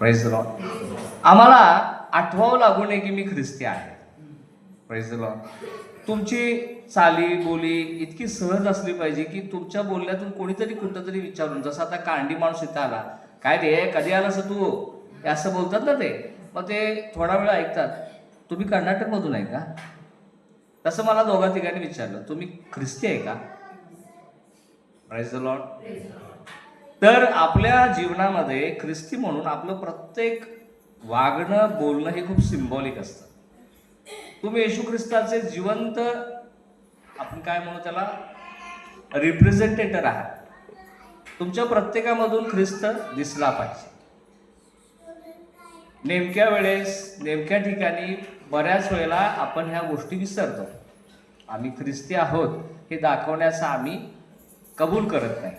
Praise the Lord. आम्हाला आठवावं लागू नये की मी ख्रिस्ती आहे. Praise the Lord. तुमची चाली बोली इतकी सहज असली पाहिजे की तुमच्या बोलण्यातून कोणीतरी कुठंतरी विचारून, जसं आता कांडी माणूस इथं आला, काय रे कधी आलास तू, हे असं बोलतात ना ते. मग ते थोडा वेळ ऐकतात, तुम्ही कर्नाटकमधून आहे का? तसं मला दोघा तिघांनी विचारलं, तुम्ही ख्रिस्ती आहे का? Praise the Lord. तर आपल्या जीवनामध्ये ख्रिस्ती म्हणून आपलं प्रत्येक वागणं बोलणं हे खूप सिम्बॉलिक असतं. तुम्ही येशू ख्रिस्ताचे जिवंत, आपण काय म्हणू त्याला, रिप्रेझेंटेटर आहात. तुमच्या प्रत्येकामधून ख्रिस्त दिसला पाहिजे. नेमक्या वेळेस नेमक्या ठिकाणी बऱ्याच वेळेला आपण ह्या गोष्टी विसरतो. आम्ही ख्रिस्ती आहोत हे दाखवण्याचा आम्ही कबूल करत नाही.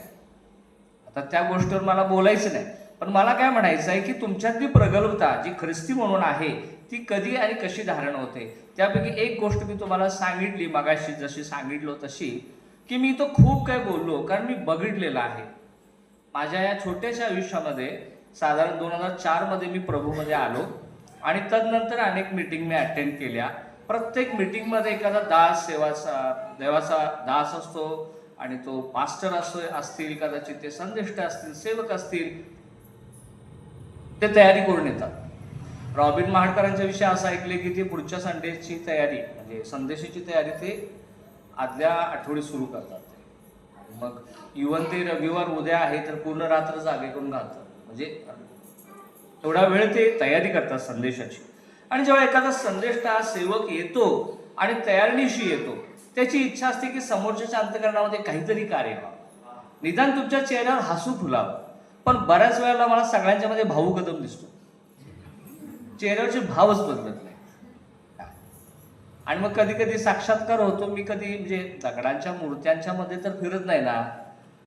आता त्या गोष्टीवर मला बोलायचं नाही, पण मला काय म्हणायचं आहे की तुमच्यातली प्रगल्भता जी ख्रिस्ती म्हणून आहे ती कधी आणि कशी धारण होते. त्यापैकी एक गोष्ट मी तुम्हाला सांगितली मगाशी, जशी सांगितलो तशी, की मी तो खूप काय बोललो कारण मी बघितलेलं आहे. माझ्या या छोट्याशा आयुष्यामध्ये साधारण 2004 मध्ये मी प्रभूमध्ये आलो आणि तदनंतर अनेक मीटिंग मी अटेंड केल्या. प्रत्येक मीटिंगमध्ये एखादा दास, देवाचा दास असतो आणि तो पास्टर असतील, कदाचित ते संदेष्ट असतील, सेवक असतील, ते तयारी करून येतात. रॉबिन महाडकरांच्या विषयी असं ऐकले की ते पुढच्या संडेची तयारी, म्हणजे संदेशाची तयारी ते आदल्या आठवडी सुरू करतात. मग इव्हन ते रविवार उद्या आहे तर पूर्ण रात्र जागे करून घालतात, म्हणजे एवढा वेळ ते तयारी करतात संदेशाची. आणि जेव्हा एखादा संदेष्ट सेवक येतो आणि तयारीनिशी येतो, त्याची इच्छा असते की समोरच्या अंतःकरणामध्ये काहीतरी कार्य व्हावं, निदान तुमच्या चेहऱ्यावर हसू फुलावं. पण बऱ्याच वेळेला मला सगळ्यांच्या मध्ये भाऊ कदम दिसतो, चेहऱ्यावरचे भावच बदलत नाही. आणि मग कधी कधी साक्षात्कार होतो. मी कधी म्हणजे दगडांच्या मूर्त्यांच्या मध्ये तर फिरत नाही ना,